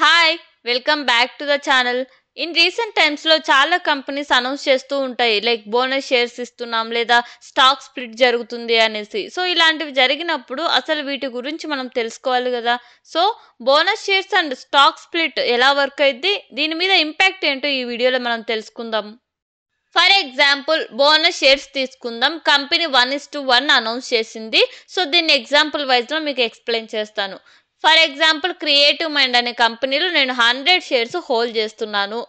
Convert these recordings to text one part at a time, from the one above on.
Hi welcome back to the channel. In recent టైమ్స్లో చాలా companies announce చేస్తూ ఉంటాయి, లైక్ బోనస్ షేర్స్ ఇస్తున్నాం లేదా స్టాక్ స్ప్లిట్ జరుగుతుంది అనేసి. సో ఇలాంటివి జరిగినప్పుడు అసలు వీటి గురించి మనం తెలుసుకోవాలి కదా. So bonus shares and stock split ఎలా వర్క్ అయింది, దీని మీద ఇంపాక్ట్ ఏంటో ఈ వీడియోలో మనం తెలుసుకుందాం. ఫర్ ఎగ్జాంపుల్ బోనస్ షేర్స్ తీసుకుందాం. కంపెనీ 1:1 అనౌన్స్ చేసింది. సో దీన్ని ఎగ్జాంపుల్ వైజ్లో మీకు ఎక్స్ప్లెయిన్ చేస్తాను. ఫర్ ఎగ్జాంపుల్ క్రియేటివ్ మైండ్ అనే కంపెనీలో నేను 100 షేర్స్ హోల్డ్ చేస్తున్నాను.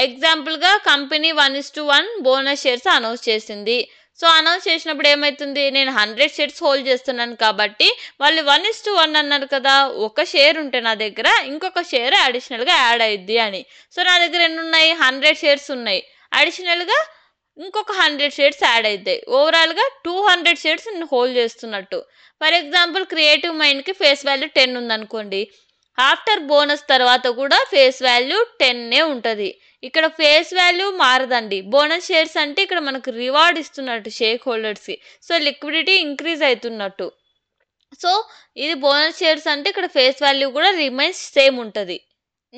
ఎగ్జాంపుల్గా కంపెనీ 1:1 బోనస్ షేర్స్ అనౌన్స్ చేసింది. సో అనౌన్స్ చేసినప్పుడు ఏమవుతుంది, నేను 100 షేర్స్ హోల్డ్ చేస్తున్నాను కాబట్టి వాళ్ళు 1:1 అన్నారు కదా, ఒక షేర్ ఉంటే నా దగ్గర ఇంకొక షేర్ అడిషనల్గా యాడ్ అయ్యిద్ది అని. సో నా దగ్గర ఎన్ని ఉన్నాయి, 100 షేర్స్ ఉన్నాయి. అడిషనల్గా ఇంకొక 100 షేర్స్ యాడ్ అవుతాయి. ఓవరాల్గా 200 షేర్స్ నేను హోల్డ్ చేస్తున్నట్టు. ఫర్ ఎగ్జాంపుల్ క్రియేటివ్ మైండ్కి ఫేస్ వాల్యూ 10 ఉందనుకోండి. ఆఫ్టర్ బోనస్ తర్వాత కూడా ఫేస్ వాల్యూ 10 ఉంటుంది. ఇక్కడ ఫేస్ వాల్యూ మారదండి. బోనస్ షేర్స్ అంటే ఇక్కడ మనకు రివార్డ్ ఇస్తున్నట్టు షేర్ హోల్డర్స్కి. సో లిక్విడిటీ ఇంక్రీజ్ అవుతున్నట్టు. సో ఇది బోనస్ షేర్స్ అంటే ఇక్కడ ఫేస్ వాల్యూ కూడా రిమైన్స్ సేమ్ ఉంటుంది.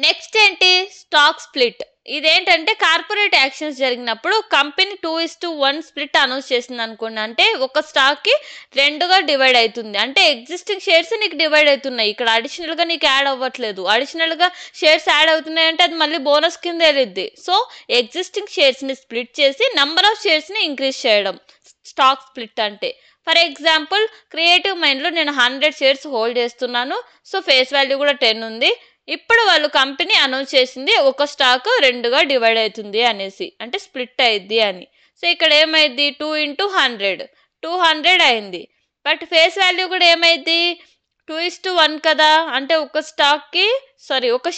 నెక్స్ట్ ఏంటి, స్టాక్ స్ప్లిట్. ఇదేంటంటే కార్పొరేట్ యాక్షన్స్ జరిగినప్పుడు కంపెనీ 2:1 స్ప్లిట్ అనౌన్స్ చేసింది అనుకోండి. అంటే ఒక స్టాక్కి 2గా డివైడ్ అవుతుంది. అంటే ఎగ్జిస్టింగ్ షేర్స్ నీకు డివైడ్ అవుతున్నాయి, ఇక్కడ అడిషనల్గా నీకు యాడ్ అవ్వట్లేదు. అడిషనల్గా షేర్స్ యాడ్ అవుతున్నాయి అంటే అది మళ్ళీ బోనస్ కింద వెళ్ళిద్ది. సో ఎగ్జిస్టింగ్ షేర్స్ని స్ప్లిట్ చేసి నెంబర్ ఆఫ్ షేర్స్ని ఇంక్రీజ్ చేయడం స్టాక్ స్ప్లిట్ అంటే. ఫర్ ఎగ్జాంపుల్ క్రియేటివ్ మైండ్లో నేను 100 షేర్స్ హోల్డ్ చేస్తున్నాను. సో ఫేస్ వాల్యూ కూడా 10 ఉంది. ఇప్పుడు వాళ్ళు కంపెనీ అనౌన్స్ చేసింది ఒక స్టాక్ 2గా డివైడ్ అవుతుంది అనేసి, అంటే స్ప్లిట్ అయింది అని. సో ఇక్కడ ఏమైంది, 2 × 200 అయింది. బట్ ఫేస్ వాల్యూ కూడా ఏమైంది, 2:1 కదా, అంటే ఒక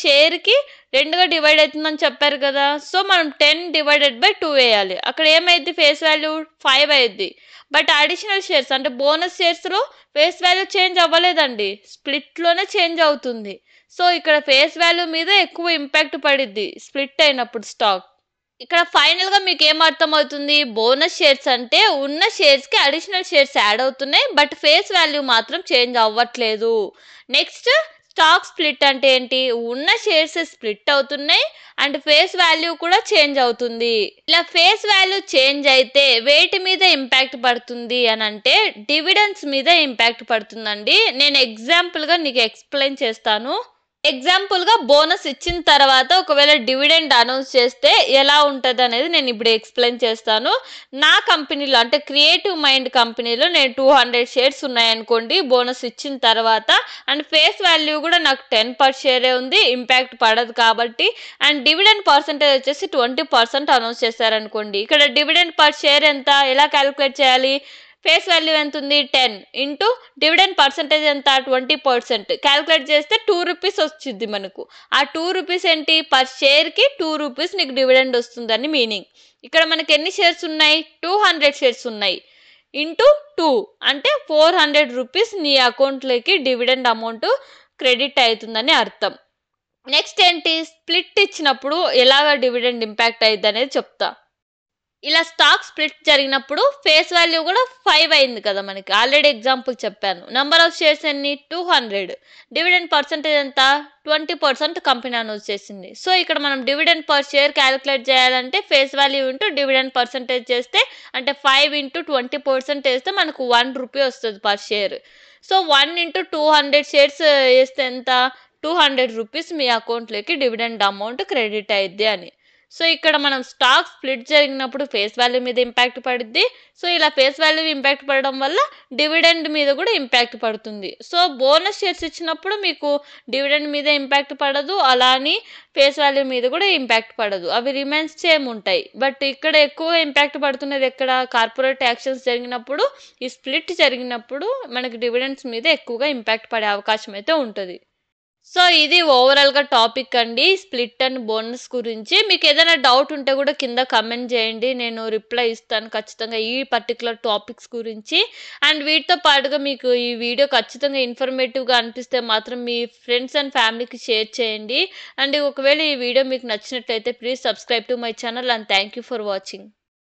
షేర్కి 2గా డివైడ్ అవుతుందని చెప్పారు కదా. సో మనం 10/2 వేయాలి. అక్కడ ఏమైంది, ఫేస్ వాల్యూ 5 అయింది. బట్ అడిషనల్ షేర్స్ అంటే బోనస్ షేర్స్లో ఫేస్ వాల్యూ చేంజ్ అవ్వలేదండి, స్ప్లిట్లోనే చేంజ్ అవుతుంది. సో ఇక్కడ ఫేస్ వాల్యూ మీద ఎక్కువ ఇంపాక్ట్ పడిద్ది స్ప్లిట్ అయినప్పుడు స్టాక్. ఇక్కడ ఫైనల్గా మీకు ఏం అర్థమవుతుంది, బోనస్ షేర్స్ అంటే ఉన్న షేర్స్కి అడిషనల్ షేర్స్ యాడ్ అవుతున్నాయి, బట్ ఫేస్ వాల్యూ మాత్రం చేంజ్ అవ్వట్లేదు. నెక్స్ట్ స్టాక్ స్ప్లిట్ అంటే ఏంటి, ఉన్న షేర్స్ స్ప్లిట్ అవుతున్నాయి అండ్ ఫేస్ వాల్యూ కూడా చేంజ్ అవుతుంది. ఇలా ఫేస్ వాల్యూ చేంజ్ అయితే వేటి మీద ఇంపాక్ట్ పడుతుంది అని అంటే డివిడెండ్స్ మీద ఇంపాక్ట్ పడుతుందండి. నేను ఎగ్జాంపుల్గా నీకు ఎక్స్ప్లెయిన్ చేస్తాను. ఎగ్జాంపుల్గా బోనస్ ఇచ్చిన తర్వాత ఒకవేళ డివిడెండ్ అనౌన్స్ చేస్తే ఎలా ఉంటుంది అనేది నేను ఇప్పుడు ఎక్స్ప్లెయిన్ చేస్తాను. నా కంపెనీలో అంటే క్రియేటివ్ మైండ్ కంపెనీలో నేను 200 షేర్స్ ఉన్నాయనుకోండి బోనస్ ఇచ్చిన తర్వాత, అండ్ ఫేస్ వాల్యూ కూడా నాకు 10 per షేరే ఉంది, ఇంపాక్ట్ పడదు కాబట్టి. అండ్ డివిడెండ్ పర్సంటేజ్ వచ్చేసి 20% అనౌన్స్ చేశారనుకోండి. ఇక్కడ డివిడెండ్ పర్ షేర్ ఎంత, ఎలా క్యాలిక్యులేట్ చేయాలి, ఫేస్ వాల్యూ ఎంత ఉంది 10 ఇంటూ డివిడెండ్ పర్సంటేజ్ ఎంత 20%, క్యాలిక్యులేట్ చేస్తే 2 రూపీస్ వచ్చింది మనకు. ఆ 2 రూపీస్ ఏంటి, పర్ షేర్కి 2 రూపీస్ నీకు డివిడెండ్ వస్తుందని మీనింగ్. ఇక్కడ మనకి ఎన్ని షేర్స్ ఉన్నాయి, 200 షేర్స్ ఉన్నాయి. ఇంటూ 2 అంటే 400 రూపీస్ నీ అకౌంట్లోకి డివిడెండ్ అమౌంట్ క్రెడిట్ అవుతుందని అర్థం. నెక్స్ట్ ఏంటి, స్ప్లిట్ ఇచ్చినప్పుడు ఎలాగ డివిడెండ్ ఇంపాక్ట్ అయ్యిద్ది అనేది చెప్తా. ఇలా స్టాక్ స్ప్లిట్ జరిగినప్పుడు ఫేస్ వాల్యూ కూడా 5 అయింది కదా మనకి, ఆల్రెడీ ఎగ్జాంపుల్ చెప్పాను. నెంబర్ ఆఫ్ షేర్స్ ఎన్ని, 200. డివిడెండ్ పర్సంటేజ్ ఎంత, 20% కంపెనీ అనౌన్స్ చేసింది. సో ఇక్కడ మనం డివిడెండ్ పర్ షేర్ క్యాలిక్యులేట్ చేయాలంటే face value into dividend percentage చేస్తే, అంటే 5 × 20% వేస్తే మనకు 1 రూపీ వస్తుంది పర్ షేర్. సో 1 × 200 షేర్స్ వేస్తే ఎంత, 200 రూపీస్ మీ అకౌంట్లోకి డివిడెండ్ అమౌంట్ క్రెడిట్ అయ్యిద్ది అని. సో ఇక్కడ మనం స్టాక్ స్ప్లిట్ జరిగినప్పుడు ఫేస్ వాల్యూ మీద ఇంపాక్ట్ పడుద్ది. సో ఇలా ఫేస్ వాల్యూ ఇంపాక్ట్ పడడం వల్ల డివిడెండ్ మీద కూడా ఇంపాక్ట్ పడుతుంది. సో బోనస్ షేర్స్ ఇచ్చినప్పుడు మీకు డివిడెండ్ మీద ఇంపాక్ట్ పడదు, అలా అని ఫేస్ వాల్యూ మీద కూడా ఇంపాక్ట్ పడదు, అవి రిమైన్స్ సేమ్ ఉంటాయి. బట్ ఇక్కడ ఎక్కువ ఇంపాక్ట్ పడుతున్నది ఎక్కడ, కార్పొరేట్ యాక్షన్స్ జరిగినప్పుడు, ఈ స్ప్లిట్ జరిగినప్పుడు మనకి డివిడెండ్స్ మీద ఎక్కువగా ఇంపాక్ట్ పడే అవకాశం అయితే ఉంటుంది. సో ఇది ఓవరాల్గా టాపిక్ అండి, స్ప్లిట్ అండ్ బోనస్ గురించి. మీకు ఏదైనా డౌట్ ఉంటే కూడా కింద కమెంట్ చేయండి, నేను రిప్లై ఇస్తాను ఖచ్చితంగా ఈ పర్టికులర్ టాపిక్స్ గురించి. అండ్ వీటితో పాటుగా మీకు ఈ వీడియో ఖచ్చితంగా ఇన్ఫర్మేటివ్గా అనిపిస్తే మాత్రం మీ ఫ్రెండ్స్ అండ్ ఫ్యామిలీకి షేర్ చేయండి. అండ్ ఒకవేళ ఈ వీడియో మీకు నచ్చినట్లయితే please subscribe to my channel and thank you for watching.